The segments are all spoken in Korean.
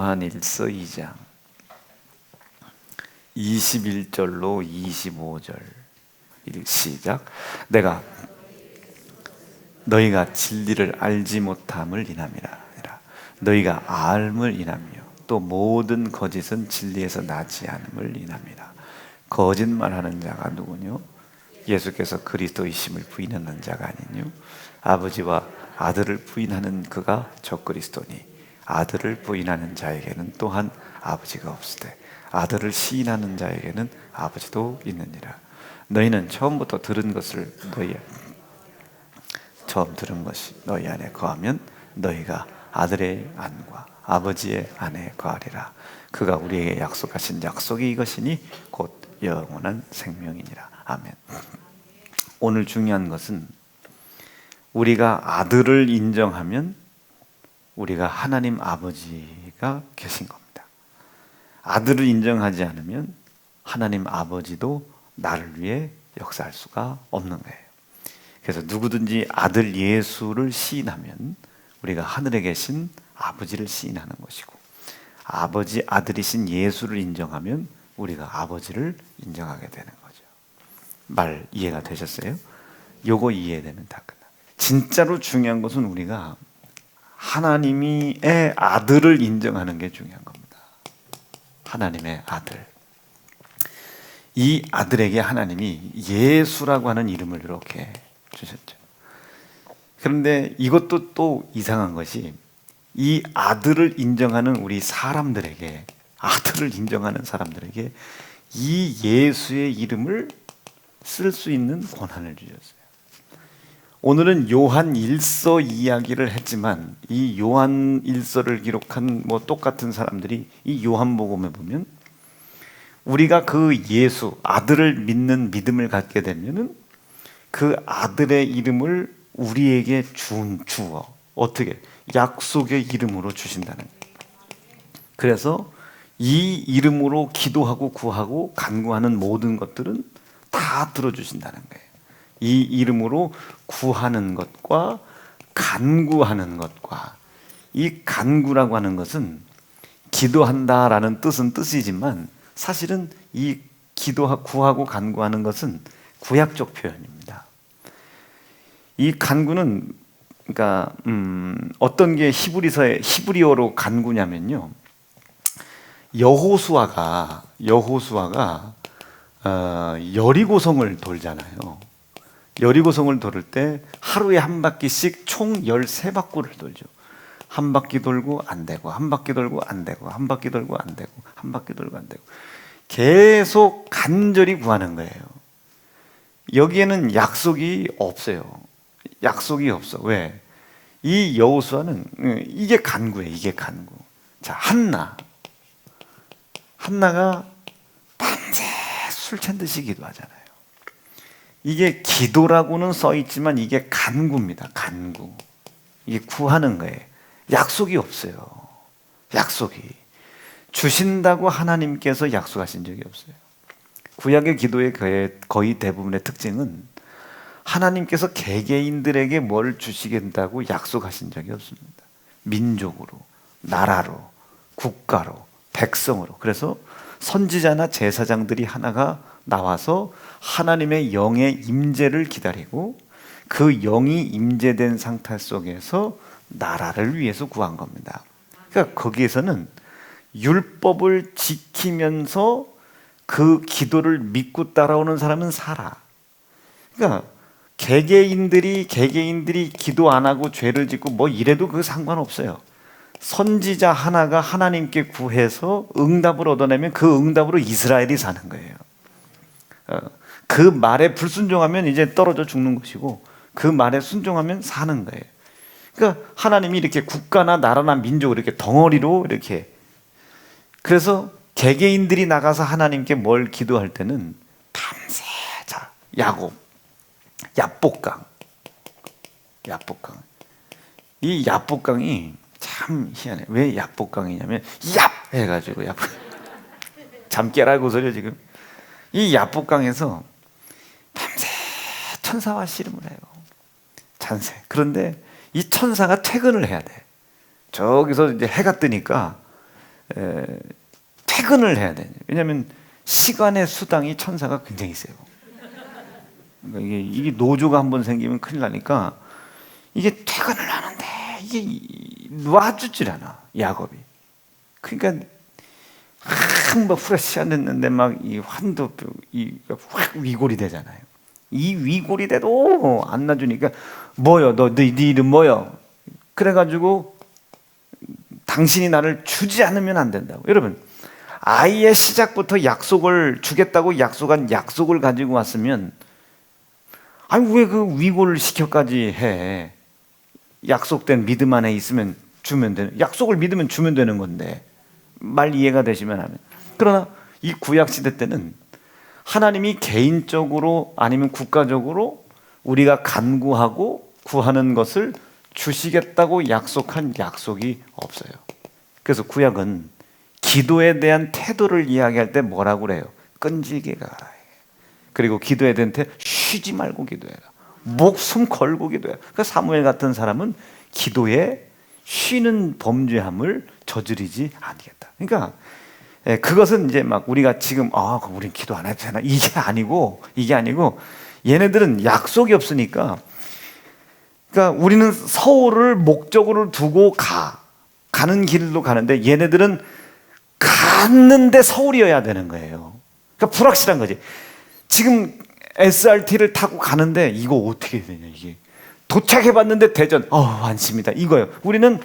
요한일서 2장 21절로 25절 시작. 내가 너희가 진리를 알지 못함을 인함이라. 너희가 알음을 인하며 또 모든 거짓은 진리에서 나지 않음을 인함이라. 거짓말하는 자가 누구뇨? 예수께서 그리스도이심을 부인하는 자가 아니뇨? 아버지와 아들을 부인하는 그가 적그리스도니 아들을 부인하는 자에게는 또한 아버지가 없으되 아들을 시인하는 자에게는 아버지도 있느니라. 너희는 처음부터 들은 것을 처음 들은 것이 너희 안에 거하면 너희가 아들의 안과 아버지의 안에 거하리라. 그가 우리에게 약속하신 약속이 이것이니 곧 영원한 생명이니라. 아멘. 오늘 중요한 것은 우리가 아들을 인정하면 우리가 하나님 아버지가 계신 겁니다. 아들을 인정하지 않으면 하나님 아버지도 나를 위해 역사할 수가 없는 거예요. 그래서 누구든지 아들 예수를 시인하면 우리가 하늘에 계신 아버지를 시인하는 것이고, 아버지 아들이신 예수를 인정하면 우리가 아버지를 인정하게 되는 거죠. 말 이해가 되셨어요? 요거 이해되면 다 끝납니다. 진짜로 중요한 것은 우리가 하나님의 아들을 인정하는 게 중요한 겁니다. 하나님의 아들. 이 아들에게 하나님이 예수라고 하는 이름을 이렇게 주셨죠. 그런데 이것도 또 이상한 것이, 이 아들을 인정하는 우리 사람들에게, 아들을 인정하는 사람들에게 이 예수의 이름을 쓸 수 있는 권한을 주셨어요. 오늘은 요한 1서 이야기를 했지만 이 요한 1서를 기록한 똑같은 사람들이 이 요한복음에 보면 우리가 그 예수, 아들을 믿는 믿음을 갖게 되면은 그 아들의 이름을 우리에게 주어 어떻게? 약속의 이름으로 주신다는 거예요. 그래서 이 이름으로 기도하고 구하고 간구하는 모든 것들은 다 들어주신다는 거예요. 이 이름으로 구하는 것과 간구하는 것과, 이 간구라고 하는 것은 기도한다라는 뜻이지만 사실은 이 구하고 간구하는 것은 구약적 표현입니다. 이 간구는 그러니까 어떤 게 히브리어로 간구냐면요, 여호수아가 여리고성을 돌잖아요. 여리고성을 돌을 때 하루에 한 바퀴씩 총 13바퀴를 돌죠. 한 바퀴 돌고 안 되고, 한 바퀴 돌고 안 되고, 한 바퀴 돌고 안 되고, 한 바퀴 돌고 안 되고, 계속 간절히 구하는 거예요. 여기에는 약속이 없어요. 약속이 없어. 왜? 이 여호수아는 이게 간구예요. 이게 간구. 자, 한나가 밤새 술 찬 듯이 기도하잖아요. 이게 기도라고는 써 있지만 이게 간구입니다. 간구. 이게 구하는 거예요. 약속이 없어요. 약속이. 주신다고 하나님께서 약속하신 적이 없어요. 구약의 기도의 거의 대부분의 특징은 하나님께서 개개인들에게 뭘 주시겠다고 약속하신 적이 없습니다. 민족으로, 나라로, 국가로, 백성으로. 그래서 선지자나 제사장들이 하나가 나와서 하나님의 영의 임재를 기다리고 그 영이 임재된 상태 속에서 나라를 위해서 구한 겁니다. 그러니까 거기에서는 율법을 지키면서 그 기도를 믿고 따라오는 사람은 살아. 그러니까 개개인들이 기도 안 하고 죄를 짓고 이래도 그 상관없어요. 선지자 하나가 하나님께 구해서 응답을 얻어내면 그 응답으로 이스라엘이 사는 거예요. 그 말에 불순종하면 이제 떨어져 죽는 것이고, 그 말에 순종하면 사는 거예요. 그러니까 하나님이 이렇게 국가나 나라나 민족을 이렇게 덩어리로 이렇게, 그래서 개개인들이 나가서 하나님께 뭘 기도할 때는 밤새, 자, 야복강. 이 야복강이 참 희한해. 왜 야복강이냐면 얍 해가지고 잠 깨라고 소리야 지금. 이 야복강에서 밤새 천사와 씨름을 해요. 잔세. 그런데 이 천사가 퇴근을 해야 돼. 저기서 이제 해가 뜨니까 퇴근을 해야 돼요. 왜냐하면 시간의 수당이 천사가 굉장히 세요. 그러니까 이게 노조가 한번 생기면 큰일 나니까 이게 퇴근을 하는데 이게 놔주질 않아, 야곱이. 그러니까 막 프레시안 했는데 막 이 환도 확 위골이 되잖아요. 이 위골이 돼도 안 놔주니까 뭐요? 네 이름 뭐요? 그래가지고 당신이 나를 주지 않으면 안 된다고. 여러분, 아예 시작부터 약속을 주겠다고 약속한 약속을 가지고 왔으면 아니 왜 그 위골을 시켜까지 해? 약속된 믿음 안에 있으면 주면 되는, 약속을 믿으면 주면 되는 건데, 말 이해가 되시면 하면. 그러나 이 구약 시대 때는 하나님이 개인적으로 아니면 국가적으로 우리가 간구하고 구하는 것을 주시겠다고 약속한 약속이 없어요. 그래서 구약은 기도에 대한 태도를 이야기할 때 뭐라고 그래요? 끈질게 가라. 그리고 기도에 대한 태 쉬지 말고 기도해라. 목숨 걸고 기도해라. 그러니까 사무엘 같은 사람은 기도에 쉬는 범죄함을 저지르지 않겠다. 그러니까 그것은 이제 막 우리가 지금 우린 기도 안 해도 되나, 이게 아니고 얘네들은 약속이 없으니까. 그러니까 우리는 서울을 목적으로 두고 가는 길로 가는데 얘네들은 갔는데 서울이어야 되는 거예요. 그러니까 불확실한 거지. 지금 SRT를 타고 가는데 이거 어떻게 되냐, 이게 도착해봤는데 대전, 안심이다, 이거예요. 우리는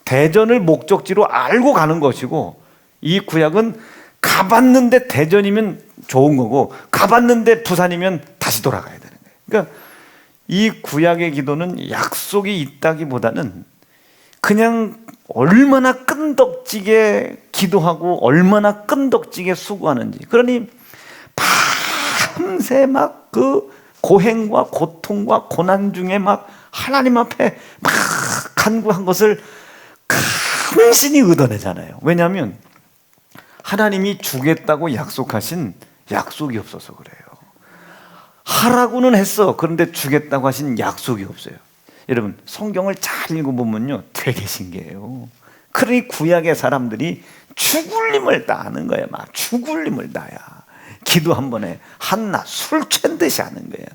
대전을 목적지로 알고 가는 것이고, 이 구약은 가봤는데 대전이면 좋은 거고 가봤는데 부산이면 다시 돌아가야 되는 거예요. 그러니까 이 구약의 기도는 약속이 있다기보다는 그냥 얼마나 끈덕지게 기도하고 얼마나 끈덕지게 수고하는지. 그러니 밤새 막 그 고행과 고통과 고난 중에 막 하나님 앞에 막 간구한 것을 간신히 얻어내잖아요. 왜냐하면 하나님이 주겠다고 약속하신 약속이 없어서 그래요. 하라고는 했어. 그런데 주겠다고 하신 약속이 없어요. 여러분, 성경을 잘 읽어보면요, 되게 신기해요. 그러니 구약의 사람들이 죽을 힘을 다하는 거야. 막 죽을 힘을 다야. 기도 한 번에 한나 술 취한 듯이 하는 거예요.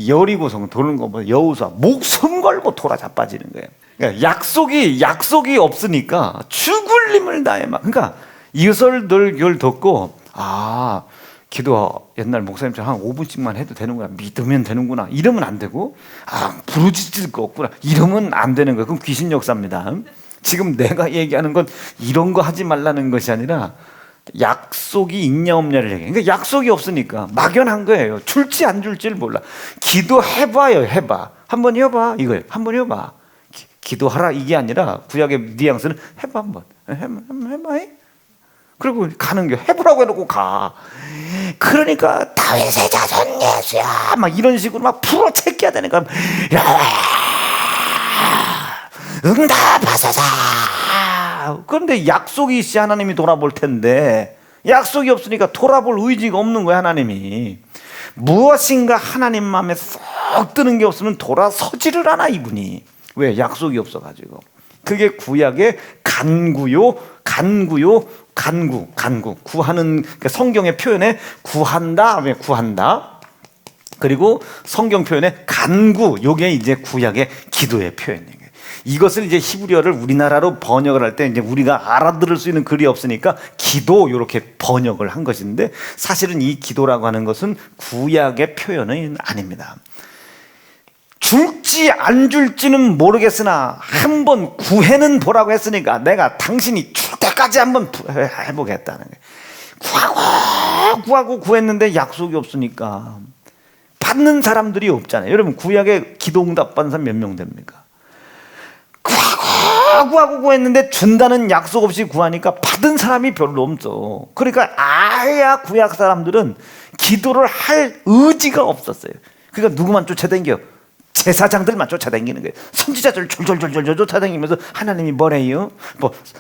여리고성 도는 거 뭐 여호수아 목숨 걸고 돌아 자빠지는 거예요. 그러니까 약속이 없으니까 죽을 힘을 다해 막. 그러니까 이설들결 듣고 기도 옛날 목사님처럼 한 5분씩만 해도 되는구나, 믿으면 되는구나, 이러면 안 되고, 부르짖을 거 없구나, 이러면 안 되는 거예요. 그럼 귀신 역사입니다. 지금 내가 얘기하는 건 이런 거 하지 말라는 것이 아니라 약속이 있냐 없냐를 얘기해요. 그러니까 약속이 없으니까 막연한 거예요. 줄지 안 줄지를 몰라. 기도해봐요. 해봐. 한번 해봐. 이거예요. 한번 해봐. 기도하라 이게 아니라 구약의 뉘앙스는 해봐. 한번 해봐. 그리고 가는 게 해보라고 해놓고 가. 그러니까 다윗의 자손 예수야 막 이런 식으로 막 풀어채겨야 되니까 응답하소서. 그런데 약속이 있어야 하나님이 돌아볼 텐데 약속이 없으니까 돌아볼 의지가 없는 거야. 하나님이 무엇인가 하나님 마음에 쏙 드는 게 없으면 돌아서지를 않아, 이분이. 왜? 약속이 없어가지고. 그게 구약의 간구. 구하는, 그러니까 성경의 표현에 구한다, 왜 구한다. 그리고 성경 표현에 간구, 요게 이제 구약의 기도의 표현이에요. 이것을 이제 히브리어를 우리나라로 번역을 할 때 이제 우리가 알아들을 수 있는 글이 없으니까 기도, 이렇게 번역을 한 것인데, 사실은 이 기도라고 하는 것은 구약의 표현은 아닙니다. 줄지 안 줄지는 모르겠으나 한번 구해는 보라고 했으니까 내가 당신이 줄 때까지 한번 해보겠다는 거예요. 구하고 구했는데 약속이 없으니까 받는 사람들이 없잖아요. 여러분, 구약에 기도 응답 받는 사람 몇 명 됩니까? 구하고 구했는데 준다는 약속 없이 구하니까 받은 사람이 별로 없어. 그러니까 아야 구약 사람들은 기도를 할 의지가 없었어요. 그러니까 누구만 쫓아다녀? 제사장들만 쫓아다니는 거예요. 선지자들 졸졸졸졸 쫓아다니면서 하나님이 뭐래요?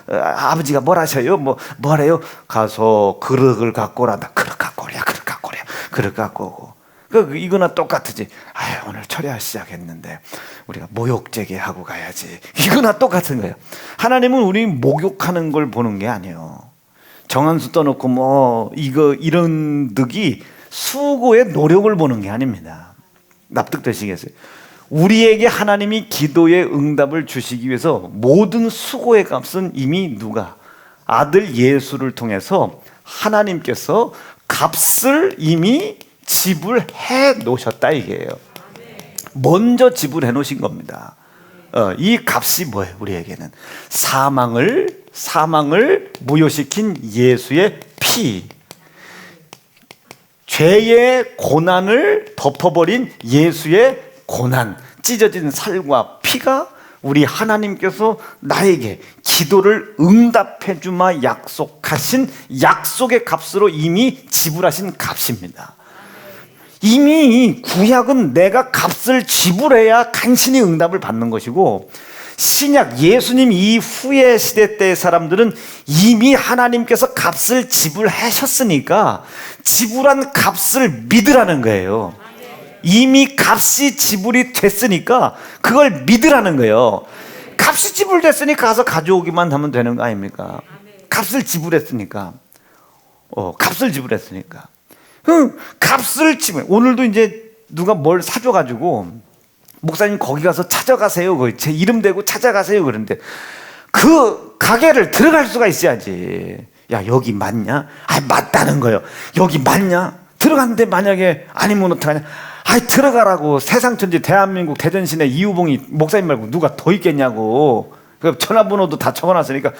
아버지가 뭘 하셔요? 뭐래요? 가서 그릇을 갖고 오란다. 그릇 갖고 오랴. 그릇 갖고 오고. 이거나 똑같지. 오늘 철야 시작했는데 우리가 모욕제게 하고 가야지. 이거나 똑같은 거예요. 하나님은 우리 목욕하는 걸 보는 게 아니에요. 정한수 떠놓고 뭐 이런 득이 수고의 노력을 보는 게 아닙니다. 납득되시겠어요? 우리에게 하나님이 기도의 응답을 주시기 위해서 모든 수고의 값은 이미 누가? 아들 예수를 통해서 하나님께서 값을 이미 지불해 놓으셨다 이게요. 먼저 지불해 놓으신 겁니다. 이 값이 뭐예요? 우리에게는 사망을 무효시킨 예수의 피, 죄의 고난을 덮어버린 예수의 고난, 찢어진 살과 피가 우리 하나님께서 나에게 기도를 응답해 주마 약속하신 약속의 값으로 이미 지불하신 값입니다. 이미 구약은 내가 값을 지불해야 간신히 응답을 받는 것이고, 신약 예수님 이후의 시대 때의 사람들은 이미 하나님께서 값을 지불하셨으니까 지불한 값을 믿으라는 거예요. 이미 값이 지불이 됐으니까 그걸 믿으라는 거예요. 값이 지불됐으니까 가서 가져오기만 하면 되는 거 아닙니까? 값을 지불했으니까. 값을 지불했으니까. 값을 지불. 오늘도 이제 누가 뭘 사줘가지고 목사님 거기 가서 찾아가세요. 제 이름 대고 찾아가세요. 그런데 그 가게를 들어갈 수가 있어야지. 야, 여기 맞냐? 맞다는 거예요. 여기 맞냐? 들어갔는데 만약에 아니면 어떡하냐? 들어가라고. 세상천지 대한민국 대전시내 이우봉이 목사님 말고 누가 더 있겠냐고. 그 전화번호도 다 적어놨으니까,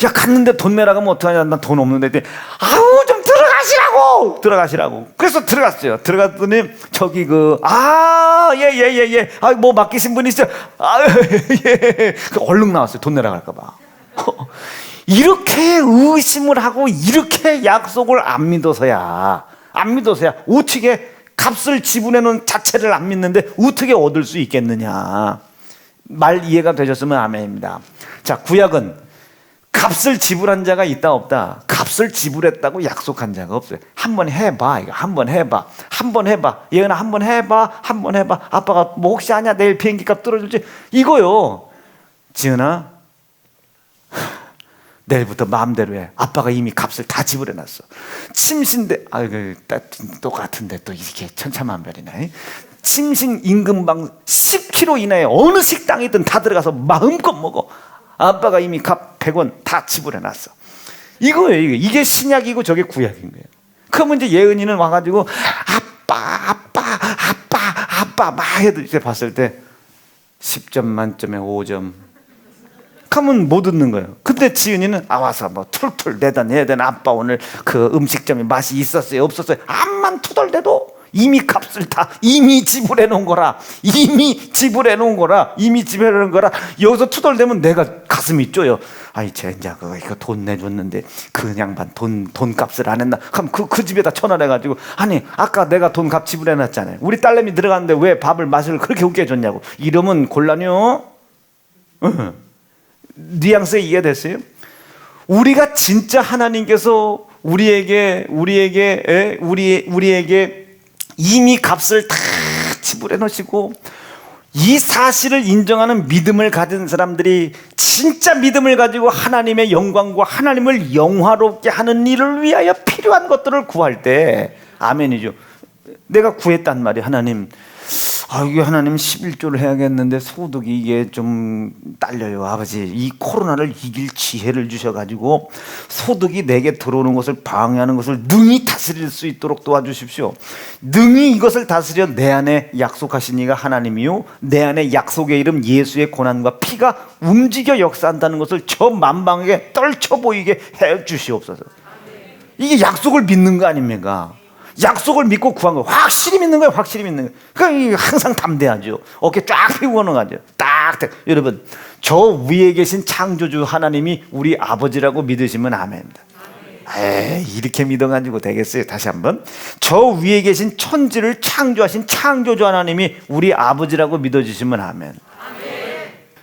야, 갔는데 돈 내라고 하면 어떡하냐? 난 돈 없는데. 좀 들어가시라고. 그래서 들어갔어요. 들어갔더니 저기 예. 뭐 맡기신 분 있어요? 예. 얼른 나왔어요. 돈 내라 갈까봐. 이렇게 의심을 하고 이렇게 약속을 안 믿어서야 어떻게 값을 지불해 놓은 자체를 안 믿는데 어떻게 얻을 수 있겠느냐. 말 이해가 되셨으면 아멘입니다. 자, 구약은 값을 지불한 자가 있다 없다? 값을 지불했다고 약속한 자가 없어요. 한번 해봐. 예은아 한번 해봐. 아빠가 뭐 혹시 아냐 내일 비행기값 떨어질지 이거요. 지은아 내일부터 마음대로 해. 아빠가 이미 값을 다 지불해놨어. 침신대 똑같은데 또 이렇게 천차만별이네. 침신 임금방 10km 이내에 어느 식당이든 다 들어가서 마음껏 먹어. 아빠가 이미 값 100원 다 지불해놨어. 이거예요. 이게 신약이고 저게 구약인 거예요. 그러면 이제 예은이는 와가지고 아빠 막 해도 이제 봤을 때 10점 만점에 5점 하면 못 듣는 거예요. 근데 지은이는 와서 뭐 툴툴 내야 되나 아빠 오늘 그 음식점에 맛이 있었어요 없었어요 암만 투덜대도 이미 값을 다 이미 지불해 놓은 거라. 여기서 투덜대면 내가 가슴이 쪼여. 젠장 이거 돈 내줬는데 그냥 돈 값을 안 했나. 그럼 그 집에다 전화해가지고 아까 내가 돈 값 지불해 놨잖아요. 우리 딸내미 들어갔는데 왜 밥을 맛을 그렇게 웃게 해줬냐고. 이러면 곤란해요. 뉘앙스 이해됐어요? 우리가 진짜 하나님께서 우리에게 이미 값을 다 지불해 놓으시고 이 사실을 인정하는 믿음을 가진 사람들이 진짜 믿음을 가지고 하나님의 영광과 하나님을 영화롭게 하는 일을 위하여 필요한 것들을 구할 때 아멘이죠. 내가 구했단 말이에요. 하나님, 이게 하나님 11조를 해야겠는데 소득이 이게 좀 딸려요. 아버지, 이 코로나를 이길 지혜를 주셔가지고 소득이 내게 들어오는 것을 방해하는 것을 능히 다스릴 수 있도록 도와주십시오. 능히 이것을 다스려 내 안에 약속하신 이가 하나님이요 내 안에 약속의 이름 예수의 고난과 피가 움직여 역사한다는 것을 저 만방에게 떨쳐 보이게 해 주시옵소서. 이게 약속을 믿는 거 아닙니까? 약속을 믿고 구한 거 확실히 믿는 거예요. 그러니까 항상 담대하죠. 어깨 쫙 펴고 오는 거죠. 딱. 여러분, 저 위에 계신 창조주 하나님이 우리 아버지라고 믿으시면 아멘입니다. 이렇게 믿어가지고 되겠어요? 다시 한번. 저 위에 계신 천지를 창조하신 창조주 하나님이 우리 아버지라고 믿어주시면 아멘.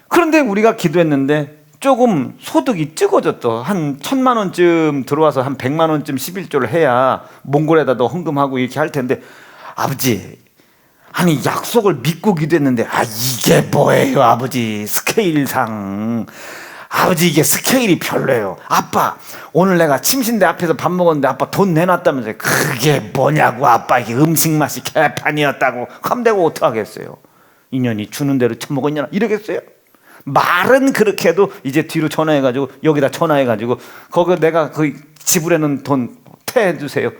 그런데 우리가 기도했는데 조금 소득이 적어졌어. 한 1,000만 원쯤 들어와서 한 100만 원쯤 11조를 해야 몽골에다도 헌금하고 이렇게 할 텐데 아버지, 아니 약속을 믿고 기도했는데 이게 뭐예요 아버지, 스케일상 아버지 이게 스케일이 별로예요. 아빠, 오늘 내가 침신대 앞에서 밥 먹었는데 아빠 돈 내놨다면서요. 그게 뭐냐고 아빠, 이게 음식 맛이 개판이었다고 하면 되고 어떡하겠어요. 인연이 주는 대로 처먹었냐 이러겠어요? 말은 그렇게 해도 이제 뒤로 전화해가지고 여기다 전화해가지고 거기 내가 그 지불해놓은 돈 퇴해주세요.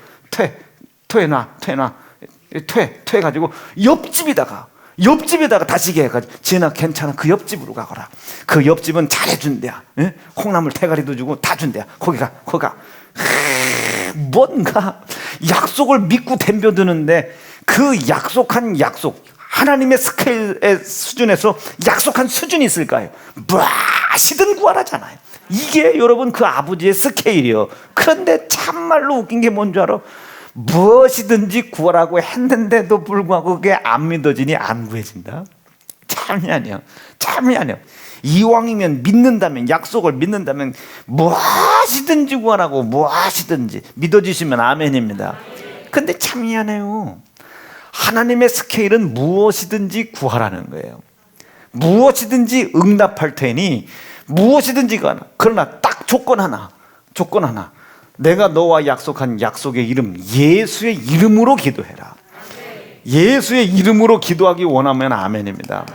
퇴해가지고 옆집에다가 다시게 해가지고 지은아 괜찮아, 그 옆집으로 가거라. 그 옆집은 잘해준대야. 예? 콩나물 대가리도 주고 다 준대야. 거기가 뭔가 약속을 믿고 덤벼드는데 그 약속한 약속, 하나님의 스케일의 수준에서 약속한 수준이 있을까요? 무엇이든 구하라잖아요. 이게 여러분 그 아버지의 스케일이요. 그런데 참말로 웃긴 게 뭔 줄 알아? 무엇이든지 구하라고 했는데도 불구하고 그게 안 믿어지니 안 구해진다. 참이 아니야. 이왕이면 믿는다면, 약속을 믿는다면 무엇이든지 구하라고, 무엇이든지 믿어주시면 아멘입니다. 근데 참 미안해요. 하나님의 스케일은 무엇이든지 구하라는 거예요. 무엇이든지 응답할 테니 무엇이든지 구하라. 그러나 딱 조건 하나. 내가 너와 약속한 약속의 이름, 예수의 이름으로 기도해라. 예수의 이름으로 기도하기 원하면 아멘입니다.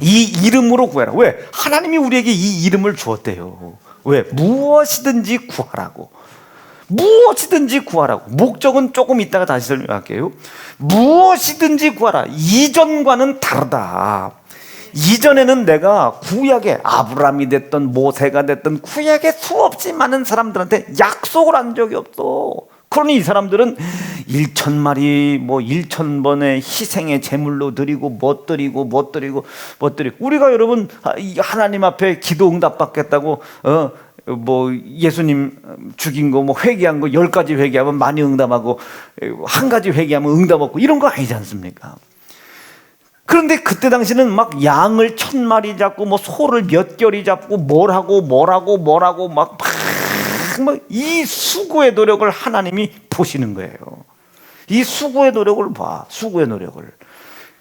이 이름으로 구해라. 왜? 하나님이 우리에게 이 이름을 주었대요. 왜? 무엇이든지 구하라고. 목적은 조금 이따가 다시 설명할게요. 무엇이든지 구하라. 이전과는 다르다. 이전에는 내가 구약의 아브라함이 됐든 모세가 됐든 구약의 수없이 많은 사람들한테 약속을 한 적이 없어. 그러니 이 사람들은 1,000마리 1,000번의 희생의 제물로 드리고 못 드리고 우리가 여러분 하나님 앞에 기도 응답 받겠다고 예수님 죽인 거 회개한 거 10가지 회개하면 많이 응답하고 1가지 회개하면 응답 없고 이런 거 아니지 않습니까? 그런데 그때 당시는 막 양을 1,000마리 잡고 소를 몇 결이 잡고 뭘 하고 막 이 수고의 노력을 하나님이 보시는 거예요. 이 수고의 노력을 봐.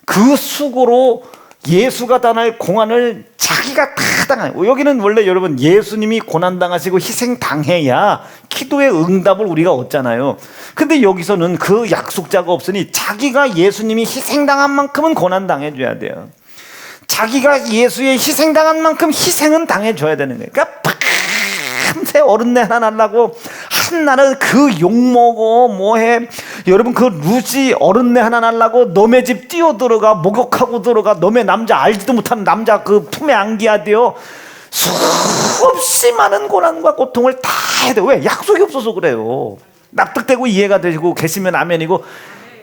그 수고로 예수가 당할 고난을 자기가 다 당해요. 여기는 원래 여러분 예수님이 고난당하시고 희생당해야 기도의 응답을 우리가 얻잖아요. 근데 여기서는 그 약속자가 없으니 자기가 예수님이 희생당한 만큼은 고난당해줘야 돼요. 자기가 예수의 희생당한 만큼 희생은 당해줘야 되는 거예요. 그러니까 밤새 어른내 하나 날라고 한날은 그 욕먹어 뭐해. 여러분 그 루시 어른내 하나 날라고 놈의 집 뛰어들어가 목욕하고 들어가 놈의 남자 알지도 못하는 남자 그 품에 안겨야 돼요. 수없이 많은 고난과 고통을 다 해야 돼요. 왜? 약속이 없어서 그래요. 납득되고 이해가 되시고 계시면 아멘이고,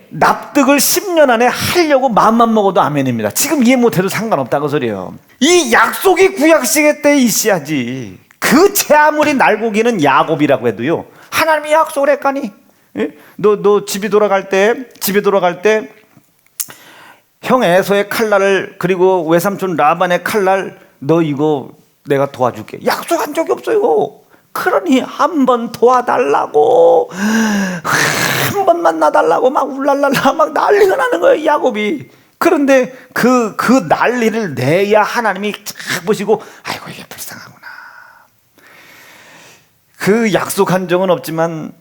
납득을 10년 안에 하려고 마음만 먹어도 아멘입니다. 지금 이해 못해도 상관없다고 소리예요. 이 약속이 구약시대 때 있어야지. 그 제 아무리 날고기는 야곱이라고 해도요, 하나님이 약속을 했가니 너 집에 돌아갈 때 형 에서의 칼날을 그리고 외삼촌 라반의 칼날 너 이거 내가 도와줄게. 약속한 적이 없어요. 그러니 한 번 도와달라고, 한 번만 놔달라고 막 울랄랄라 막 난리가 나는 거예요, 야곱이. 그런데 그 난리를 내야 하나님이 쫙 보시고, 아이고 이게 불쌍하구나. 그 약속한 적은 없지만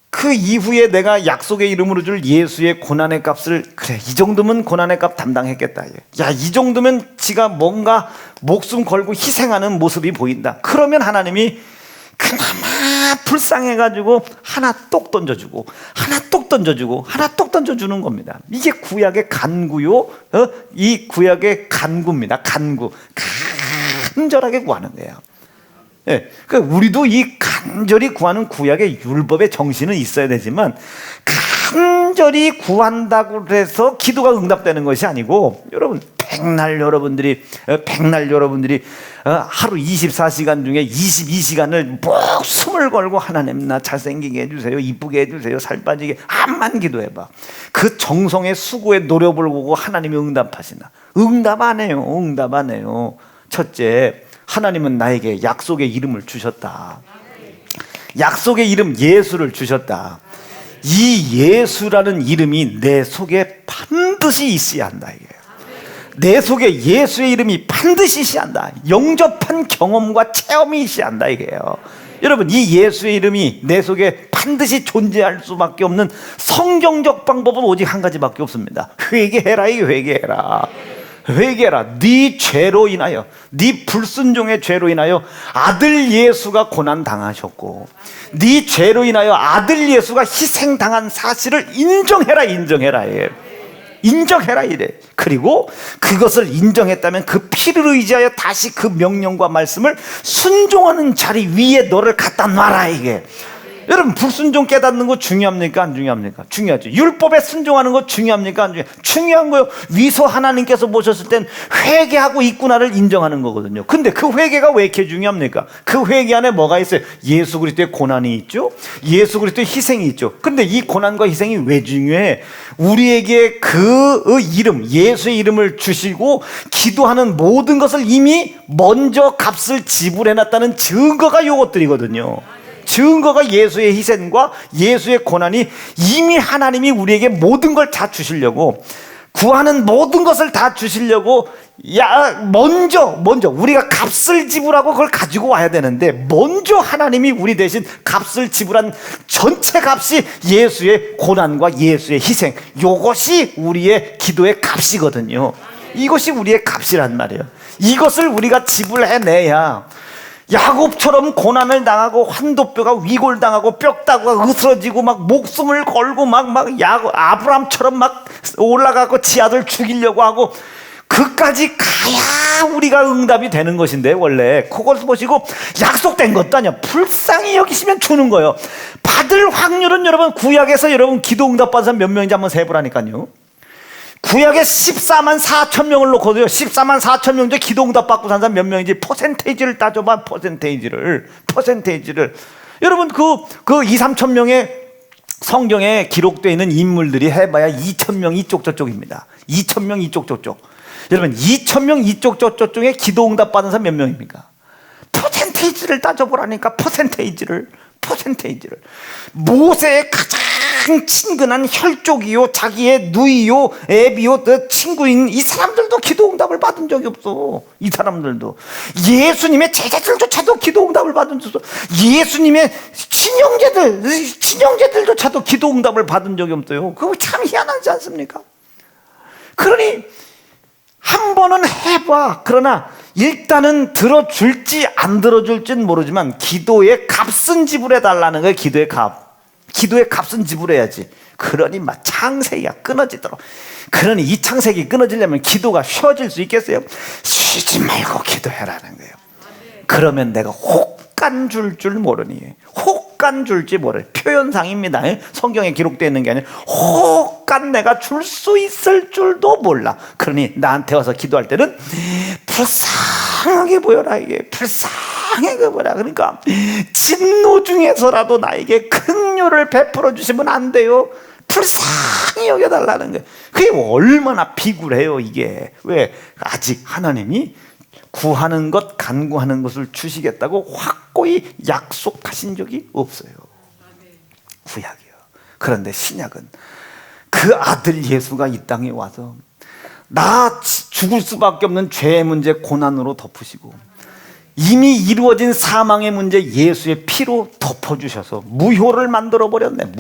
그 이후에 내가 약속의 이름으로 줄 예수의 고난의 값을, 그래 이 정도면 고난의 값 담당했겠다. 야, 이 정도면 지가 뭔가 목숨 걸고 희생하는 모습이 보인다. 그러면 하나님이 그나마 불쌍해가지고 하나 똑 던져주고 하나 똑 던져주는 겁니다. 이게 구약의 간구요. 이 구약의 간구입니다. 간구. 간절하게 구하는 거예요. 예, 그러니까 우리도 이 간절히 구하는 구약의 율법의 정신은 있어야 되지만, 간절히 구한다고 해서 기도가 응답되는 것이 아니고, 여러분 백날 여러분들이 하루 24시간 중에 22시간을 목숨을 걸고 하나님 나 잘생기게 해주세요, 이쁘게 해주세요, 살 빠지게, 암만 기도해봐. 그 정성의 수고의 노력을 보고 하나님이 응답하시나? 응답 안 해요. 첫째, 하나님은 나에게 약속의 이름을 주셨다. 약속의 이름 예수를 주셨다. 이 예수라는 이름이 내 속에 반드시 있어야 한다 이게. 내 속에 예수의 이름이 반드시 있어야 한다. 영접한 경험과 체험이 있어야 한다 이게요. 여러분, 이 예수의 이름이 내 속에 반드시 존재할 수밖에 없는 성경적 방법은 오직 한 가지밖에 없습니다. 회개해라. 이게 회개해라. 회개라. 네 죄로 인하여, 네 불순종의 죄로 인하여 아들 예수가 고난 당하셨고, 네 죄로 인하여 아들 예수가 희생당한 사실을 인정해라. 인정해라. 인정해라 이래. 그리고 그것을 인정했다면 그 피를 의지하여 다시 그 명령과 말씀을 순종하는 자리 위에 너를 갖다 놔라 이게. 여러분, 불순종 깨닫는 거 중요합니까? 안 중요합니까? 중요하죠. 율법에 순종하는 거 중요합니까? 안 중요해요? 중요한 거요. 위서 하나님께서 보셨을 땐 회개하고 있구나를 인정하는 거거든요. 근데 그 회개가 왜 이렇게 중요합니까? 그 회개 안에 뭐가 있어요? 예수 그리스도의 고난이 있죠. 예수 그리스도의 희생이 있죠. 근데 이 고난과 희생이 왜 중요해? 우리에게 그 이름, 예수의 이름을 주시고 기도하는 모든 것을 이미 먼저 값을 지불해놨다는 증거가 요것들이거든요. 증거가 예수의 희생과 예수의 고난이 이미 하나님이 우리에게 모든 걸 다 주시려고, 구하는 모든 것을 다 주시려고 먼저 우리가 값을 지불하고 그걸 가지고 와야 되는데, 먼저 하나님이 우리 대신 값을 지불한 전체 값이 예수의 고난과 예수의 희생, 이것이 우리의 기도의 값이거든요. 이것이 우리의 값이란 말이에요. 이것을 우리가 지불해내야 야곱처럼 고난을 당하고 환도뼈가 위골당하고 뼈다구가 으스러지고 막 목숨을 걸고 막 아브람처럼 막 올라가고 지 아들 죽이려고 하고, 그까지 가야 우리가 응답이 되는 것인데, 원래 그걸 보시고 약속된 것도 아니야. 불쌍히 여기시면 주는 거예요. 받을 확률은 여러분, 구약에서 여러분 기도 응답 받은 사람 몇 명인지 한번 세보라니까요. 구약에 14만 4천 명을 놓고도요, 14만 4천 명 중에 기도 응답 받고 산 사람 몇 명인지 퍼센테이지를 따져봐. 퍼센테이지를. 여러분, 그 2, 3천 명의 성경에 기록되어 있는 인물들이 해봐야 2천 명 이쪽 저쪽입니다. 2천 명 이쪽 저쪽. 여러분, 2천 명 이쪽 저쪽 중에 기도 응답 받은 사람 몇 명입니까? 퍼센테이지를 따져보라니까. 퍼센테이지를. 모세의 가장 친근한 혈족이요, 자기의 누이요, 애비요, 친구인 이 사람들도 기도 응답을 받은 적이 없어. 이 사람들도. 예수님의 제자들조차도 기도 응답을 받은 적이 없어. 예수님의 친형제들조차도 기도 응답을 받은 적이 없어요. 그거 참 희한하지 않습니까? 그러니 한 번은 해봐. 그러나 일단은 들어줄지 안 들어줄지는 모르지만 기도의 값은 지불해달라는 거예요. 기도의 값은 지불해야지. 그러니 막 창세기가 끊어지도록. 그러니 이 창세기 끊어지려면 기도가 쉬어질 수 있겠어요? 쉬지 말고 기도해라는 거예요. 그러면 내가 혹간 줄 모르니, 혹간 줄지 모르니, 표현상입니다. 성경에 기록되어 있는 게 아니라 혹간 내가 줄 수 있을 줄도 몰라. 그러니 나한테 와서 기도할 때는 불쌍하게 보여라. 이게 불쌍하게 보여라. 그러니까 진노 중에서라도 나에게 긍휼을 베풀어 주시면 안 돼요. 불쌍히 여겨달라는 거예요. 그게 얼마나 비굴해요 이게. 왜? 아직 하나님이 구하는 것, 간구하는 것을 주시겠다고 확고히 약속하신 적이 없어요. 구약이요. 그런데 신약은 그 아들 예수가 이 땅에 와서 나 죽을 수밖에 없는 죄의 문제 고난으로 덮으시고, 이미 이루어진 사망의 문제 예수의 피로 덮어주셔서 무효를 만들어버렸네.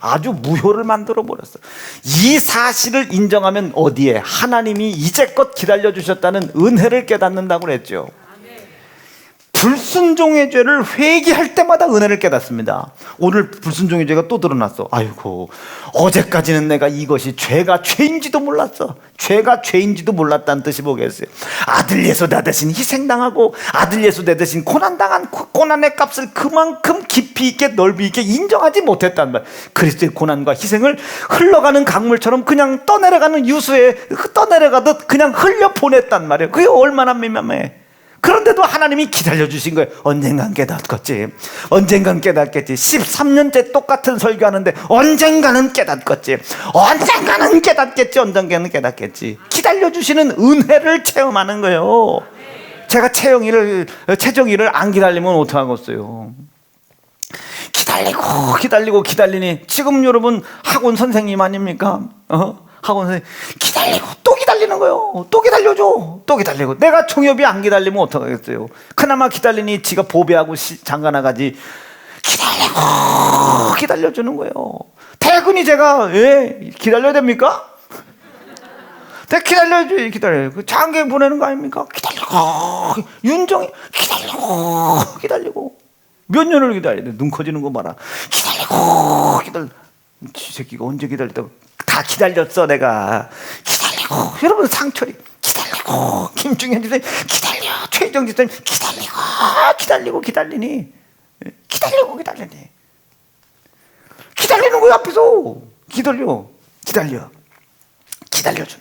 아주 무효를 만들어버렸어. 이 사실을 인정하면 어디에 하나님이 이제껏 기다려주셨다는 은혜를 깨닫는다고 그랬죠. 불순종의 죄를 회개할 때마다 은혜를 깨닫습니다. 오늘 불순종의 죄가 또 드러났어. 아이고, 어제까지는 내가 이것이 죄가 죄인지도 몰랐어. 죄가 죄인지도 몰랐다는 뜻이 뭐겠어요? 아들 예수 내 대신 희생당하고 아들 예수 내 대신 고난당한 고난의 값을 그만큼 깊이 있게 넓이 있게 인정하지 못했단 말. 그리스도의 고난과 희생을 흘러가는 강물처럼 그냥 떠내려가는 유수에 떠내려가듯 그냥 흘려보냈단 말이에요. 그게 얼마나 민망해. 그런데도 하나님이 기다려주신 거예요. 언젠간 깨닫겠지. 13년째 똑같은 설교하는데 언젠가는 깨닫겠지. 언젠가는 깨닫겠지. 기다려주시는 은혜를 체험하는 거예요. 제가 최정이를 안 기다리면 어떡하겠어요. 기다리고 기다리니 지금 여러분 학원 선생님 아닙니까? 학원 선생님 기다리고 또 기다리는 거예요. 또 기다려줘. 또 기다리고 내가 총엽이 안 기다리면 어떡하겠어요? 그나마 기다리니 지가 보배하고 장가나가지. 기다리고 기다려주는 거예요. 퇴근이 제가 왜 기다려야 됩니까? 내가 기다려야지. 기다려요. 그 장계 보내는 거 아닙니까? 기다리고 윤정이 기다리고 몇 년을 기다려야 돼. 눈 커지는 거 봐라. 기다리고 이 새끼가 언제 기다렸다고. 다 기다렸어 내가. 기다리고 여러분 상철이 기다리고 김중현 지사님 기다려 최정 지사님 기다리고 기다리니 기다리는 거야. 앞에서 기다려주는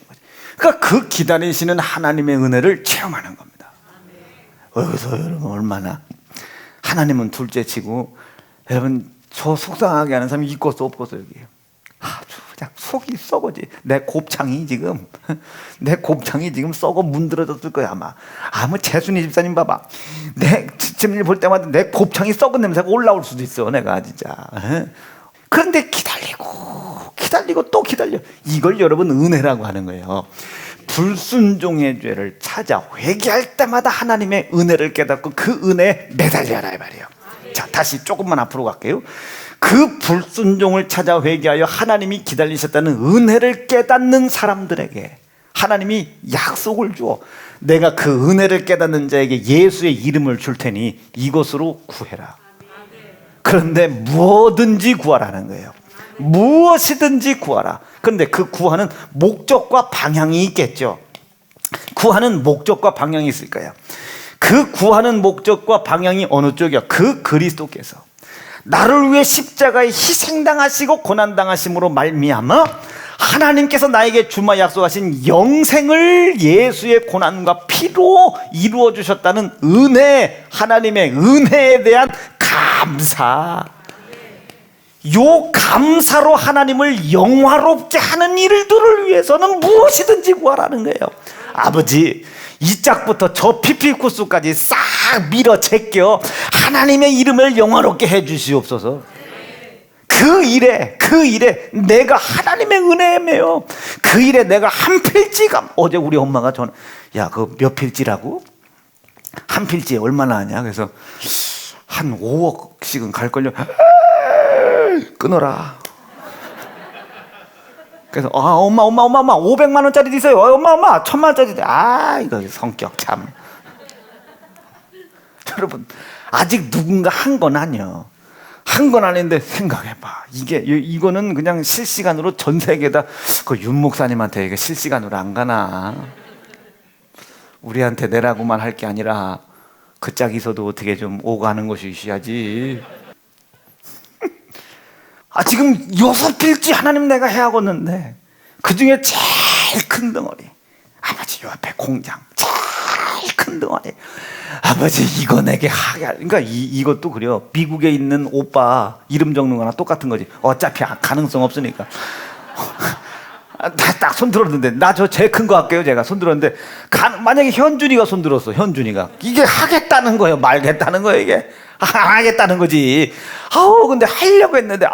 거지. 그러니까 그 기다리시는 하나님의 은혜를 체험하는 겁니다. 여기서 여러분 얼마나 하나님은 둘째치고 여러분 저 속상하게 하는 사람이 있겠어 없겠어. 여기 아주 그냥 속이 썩어지. 내 곱창이 지금 썩어 문드러졌을 거야 아마. 재순이 집사님 봐봐. 내 집을 볼 때마다 내 곱창이 썩은 냄새가 올라올 수도 있어 내가 진짜. 그런데 기다리고 또 기다려. 이걸 여러분 은혜라고 하는 거예요. 불순종의 죄를 찾아 회개할 때마다 하나님의 은혜를 깨닫고 그 은혜에 매달려라 이 말이에요. 자, 다시 조금만 앞으로 갈게요. 그 불순종을 찾아 회개하여 하나님이 기다리셨다는 은혜를 깨닫는 사람들에게 하나님이 약속을 주어 내가 그 은혜를 깨닫는 자에게 예수의 이름을 줄 테니 이것으로 구해라. 그런데 무엇든지 구하라는 거예요. 무엇이든지 구하라. 그런데 그 구하는 목적과 방향이 있겠죠. 구하는 목적과 방향이 있을 거예요. 그 구하는 목적과 방향이 어느 쪽이야? 그 그리스도께서 나를 위해 십자가에 희생당하시고 고난당하심으로 말미암아 하나님께서 나에게 주마 약속하신 영생을 예수의 고난과 피로 이루어 주셨다는 은혜, 하나님의 은혜에 대한 감사. 요 감사로 하나님을 영화롭게 하는 일들을 위해서는 무엇이든지 구하라는 거예요. 아버지, 이 짝부터 저 피피쿠스까지 싹 밀어 제껴 하나님의 이름을 영화롭게 해 주시옵소서. 그 일에 내가 하나님의 은혜에 매여 그 일에 내가 한 필지가. 어제 우리 엄마가 전 야, 그 몇 필지라고? 한 필지에 얼마나 하냐? 그래서 한 5억씩은 갈걸요. 끊어라. 그래서 엄마 500만 원짜리도 있어요. 엄마 1000만 원짜리도. 이거 성격 참. 여러분 아직 누군가 한 건 아니요. 한 건 아닌데 생각해봐. 이거는 그냥 실시간으로 전 세계다. 그 윤 목사님한테 이게 실시간으로 안 가나? 우리한테 내라고만 할 게 아니라 그 짝이서도 어떻게 좀 오가는 것이 있어야지. 지금 6필지 하나님 내가 해야겠는데 그 중에 제일 큰 덩어리 아버지 요 앞에 공장 제일 큰 덩어리 아버지 이거 내게 하게. 그러니까 이것도 그래요. 미국에 있는 오빠 이름 적는 거나 똑같은 거지. 어차피 가능성 없으니까. 딱 손 들었는데 나 저 제일 큰 거 할게요. 제가 손 들었는데 만약에 현준이가 손 들었어. 현준이가 이게 하겠다는 거예요 말겠다는 거예요. 이게 하겠다는 거지. 근데 하려고 했는데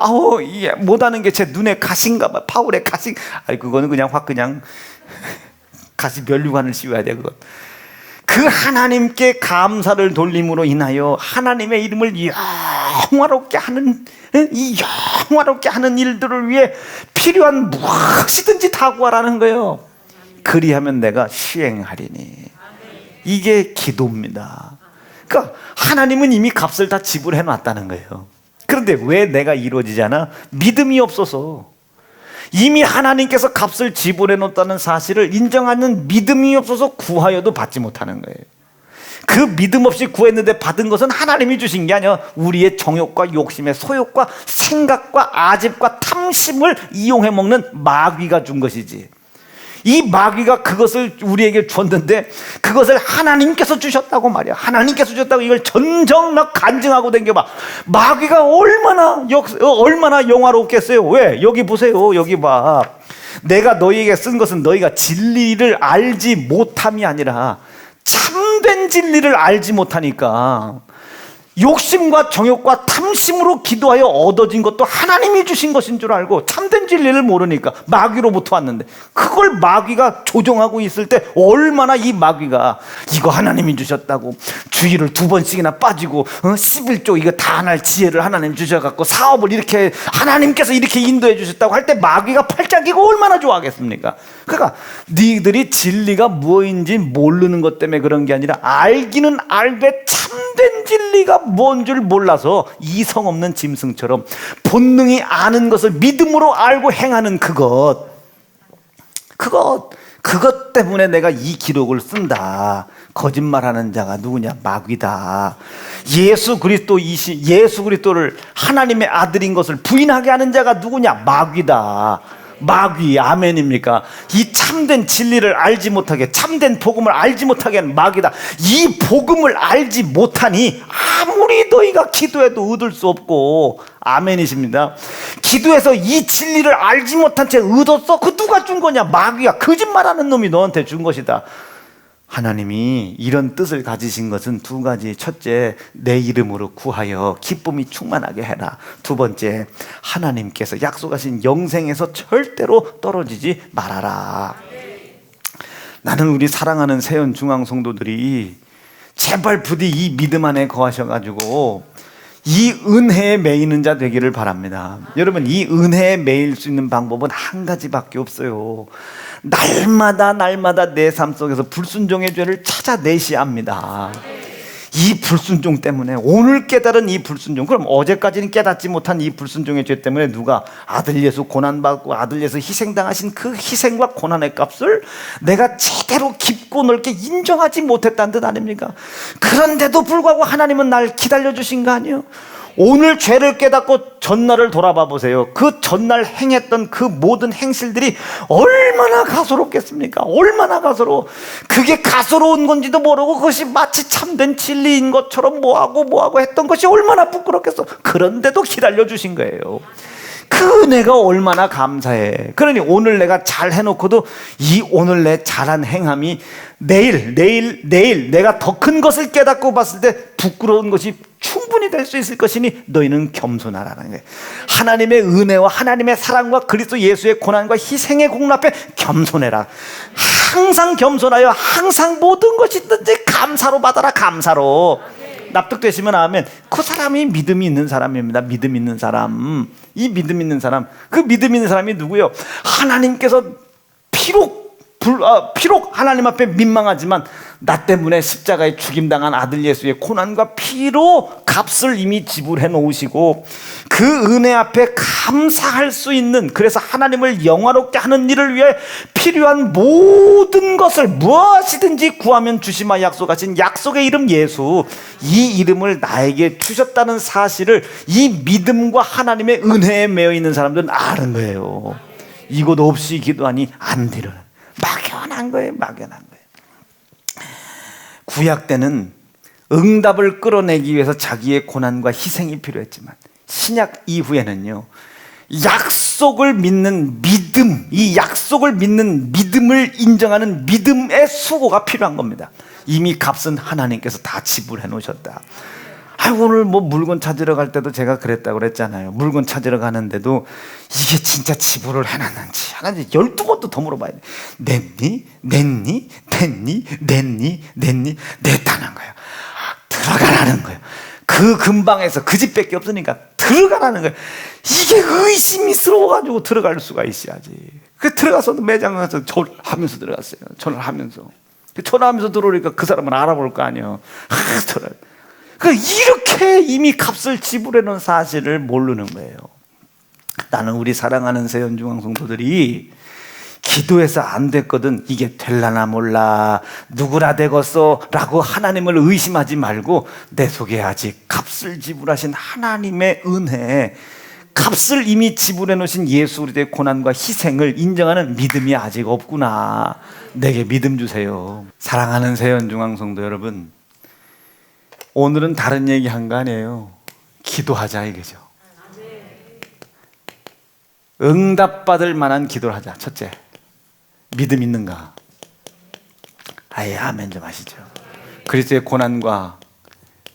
이게 못하는 게 제 눈에 가시인가 봐. 파울의 가시. 그거는 그냥 확 그냥 가시 면류관을 씌워야 돼. 그건 그 하나님께 감사를 돌림으로 인하여 하나님의 이름을 영화롭게 하는 이 영화롭게 하는 일들을 위해 필요한 무엇이든지 다 구하라는 거예요. 그리하면 내가 시행하리니. 이게 기도입니다. 그러니까 하나님은 이미 값을 다 지불해 놨다는 거예요. 그런데 왜 내가 이루어지잖아? 믿음이 없어서. 이미 하나님께서 값을 지불해 놓았다는 사실을 인정하는 믿음이 없어서 구하여도 받지 못하는 거예요. 그 믿음 없이 구했는데 받은 것은 하나님이 주신 게 아니야. 우리의 정욕과 욕심의 소욕과 생각과 아집과 탐심을 이용해 먹는 마귀가 준 것이지. 이 마귀가 그것을 우리에게 줬는데 그것을 하나님께서 주셨다고 말이야. 하나님께서 주셨다고 이걸 전정 막 간증하고 댕겨봐. 마귀가 얼마나 영화롭겠어요. 왜? 여기 보세요. 여기 봐. 내가 너희에게 쓴 것은 너희가 진리를 알지 못함이 아니라 참된 진리를 알지 못하니까 욕심과 정욕과 탐심으로 기도하여 얻어진 것도 하나님이 주신 것인 줄 알고 참된 진리를 모르니까 마귀로부터 왔는데, 그걸 마귀가 조종하고 있을 때 얼마나 이 마귀가 이거 하나님이 주셨다고 주일을 2번씩이나 빠지고 11조 이거 다 할 지혜를 하나님 주셔갖고 사업을 이렇게 하나님께서 이렇게 인도해 주셨다고 할 때 마귀가 팔짱끼고 얼마나 좋아하겠습니까? 그러니까 니들이 진리가 무엇인지 모르는 것 때문에 그런 게 아니라 알기는 알되 참된 진리가 뭔 줄 몰라서 이성 없는 짐승처럼 본능이 아는 것을 믿음으로 알고 행하는 그것 때문에 내가 이 기록을 쓴다. 거짓말하는 자가 누구냐? 마귀다. 예수 그리스도를 하나님의 아들인 것을 부인하게 하는 자가 누구냐? 마귀다. 마귀. 아멘입니까? 이 참된 진리를 알지 못하게, 참된 복음을 알지 못하게 하는 마귀다. 이 복음을 알지 못하니 아무리 너희가 기도해도 얻을 수 없고, 아멘이십니다. 기도해서 이 진리를 알지 못한 채 얻었어? 그 누가 준 거냐? 마귀가, 거짓말하는 놈이 너한테 준 것이다. 하나님이 이런 뜻을 가지신 것은 2가지. 첫째, 내 이름으로 구하여 기쁨이 충만하게 해라. 2번째, 하나님께서 약속하신 영생에서 절대로 떨어지지 말아라. 나는 우리 사랑하는 세연 중앙 성도들이 제발 부디 이 믿음 안에 거하셔가지고 이 은혜에 매이는 자 되기를 바랍니다. 여러분, 이 은혜에 매일 수 있는 방법은 한 가지밖에 없어요. 날마다 내 삶 속에서 불순종의 죄를 찾아내셔야 합니다. 이 불순종 때문에, 오늘 깨달은 이 불순종, 그럼 어제까지는 깨닫지 못한 이 불순종의 죄 때문에 누가 아들 예수 고난받고 아들 예수 희생당하신 그 희생과 고난의 값을 내가 제대로 깊고 넓게 인정하지 못했다는 뜻 아닙니까? 그런데도 불구하고 하나님은 날 기다려주신 거 아니에요? 오늘 죄를 깨닫고 전날을 돌아봐 보세요. 그 전날 행했던 그 모든 행실들이 얼마나 가소롭겠습니까? 얼마나 가소로워. 그게 가소로운 건지도 모르고 그것이 마치 참된 진리인 것처럼 뭐하고 했던 것이 얼마나 부끄럽겠어. 그런데도 기다려주신 거예요. 그 은혜가 얼마나 감사해. 그러니 오늘 내가 잘 해놓고도 이 오늘 내 잘한 행함이 내일 내가 더 큰 것을 깨닫고 봤을 때 부끄러운 것이 충분히 될 수 있을 것이니 너희는 겸손하라는 거예요. 하나님의 은혜와 하나님의 사랑과 그리스도 예수의 고난과 희생의 공로 앞에 겸손해라. 항상 겸손하여 항상 모든 것이든지 감사로 받아라. 감사로. 납득되시면 아멘. 그 사람이 믿음이 있는 사람입니다. 믿음 있는 사람. 이 믿음 있는 사람, 그 믿음 있는 사람이 누구예요? 하나님께서 비록 하나님 앞에 민망하지만 나 때문에 십자가에 죽임당한 아들 예수의 고난과 피로 값을 이미 지불해 놓으시고 그 은혜 앞에 감사할 수 있는, 그래서 하나님을 영화롭게 하는 일을 위해 필요한 모든 것을 무엇이든지 구하면 주시마 약속하신 약속의 이름 예수, 이 이름을 나에게 주셨다는 사실을 이 믿음과 하나님의 은혜에 매여 있는 사람들은 아는 거예요. 이것 없이 기도하니 안 되려는, 막연한 거예요. 막연한 거예요. 구약 때는 응답을 끌어내기 위해서 자기의 고난과 희생이 필요했지만 신약 이후에는요, 약속을 믿는 믿음, 이 약속을 믿는 믿음을 인정하는 믿음의 수고가 필요한 겁니다. 이미 값은 하나님께서 다 지불해 놓으셨다. 오늘 뭐 물건 찾으러 갈 때도 제가 그랬다고 그랬잖아요. 물건 찾으러 가는데도 이게 진짜 지불을 해놨는지 12번도 더 물어봐야 돼. 냈니? 냈다는 거예요. 들어가라는 거예요. 그 근방에서 그 집밖에 없으니까 들어가라는 거예요. 이게 의심스러워가지고 들어갈 수가 있어야지. 그 들어가서도 매장 가서 절하면서 들어갔어요. 절하면서 들어오니까 그 사람은 알아볼 거 아니에요. 이렇게 이미 값을 지불해 놓은 사실을 모르는 거예요. 나는 우리 사랑하는 세연중앙 성도들이 기도해서 안 됐거든, 이게 될라나 몰라, 누구라 되겠어 라고 하나님을 의심하지 말고 내 속에 아직 값을 지불하신 하나님의 은혜, 값을 이미 지불해 놓으신 예수 그리스도의 고난과 희생을 인정하는 믿음이 아직 없구나. 내게 믿음 주세요. 사랑하는 세연중앙 성도 여러분, 오늘은 다른 얘기 한 거 아니에요. 기도하자 이거죠. 응답받을 만한 기도를 하자. 첫째, 믿음 있는가? 아예 아멘 좀 하시죠. 그리스도의 고난과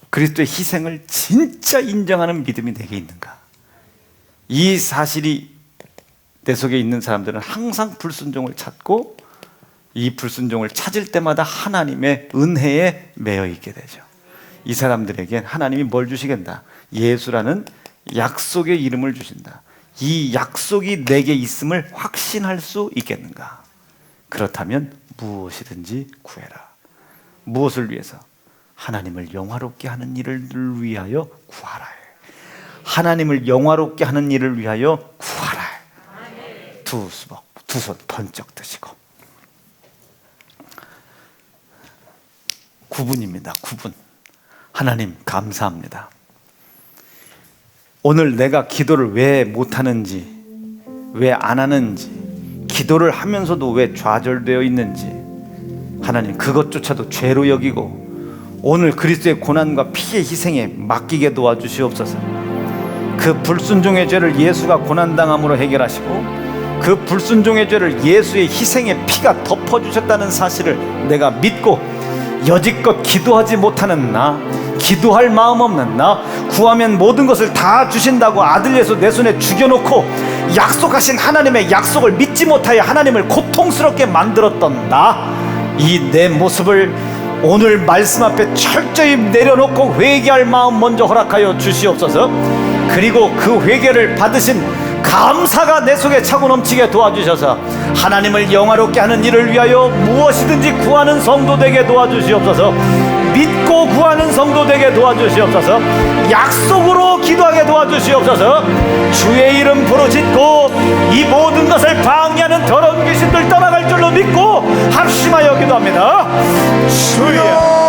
그리스도의 희생을 진짜 인정하는 믿음이 내게 있는가? 이 사실이 내 속에 있는 사람들은 항상 불순종을 찾고, 이 불순종을 찾을 때마다 하나님의 은혜에 매여 있게 되죠. 이 사람들에겐 하나님이 뭘 주시겠다? 예수라는 약속의 이름을 주신다. 이 약속이 내게 있음을 확신할 수 있겠는가? 그렇다면 무엇이든지 구해라. 무엇을 위해서? 하나님을 영화롭게 하는 일을 위하여 구하라. 하나님을 영화롭게 하는 일을 위하여 구하라. 두 손 번쩍 드시고. 9분입니다. 9분. 하나님 감사합니다. 오늘 내가 기도를 왜 못하는지, 왜 안 하는지, 기도를 하면서도 왜 좌절되어 있는지, 하나님 그것조차도 죄로 여기고 오늘 그리스도의 고난과 피의 희생에 맡기게 도와주시옵소서. 그 불순종의 죄를 예수가 고난당함으로 해결하시고, 그 불순종의 죄를 예수의 희생의 피가 덮어주셨다는 사실을 내가 믿고, 여지껏 기도하지 못하는 나, 기도할 마음 없는 나, 구하면 모든 것을 다 주신다고 아들 예수 내 손에 죽여놓고 약속하신 하나님의 약속을 믿지 못하여 하나님을 고통스럽게 만들었던 나, 이 내 모습을 오늘 말씀 앞에 철저히 내려놓고 회개할 마음 먼저 허락하여 주시옵소서. 그리고 그 회개를 받으신 감사가 내 속에 차고 넘치게 도와주셔서 하나님을 영화롭게 하는 일을 위하여 무엇이든지 구하는 성도 되게 도와주시옵소서. 믿고 구하는 성도 되게 도와주시옵소서. 약속으로 기도하게 도와주시옵소서. 주의 이름 부르짖고 이 모든 것을 방해하는 더러운 귀신들 떠나갈 줄로 믿고 합심하여 기도합니다. 주여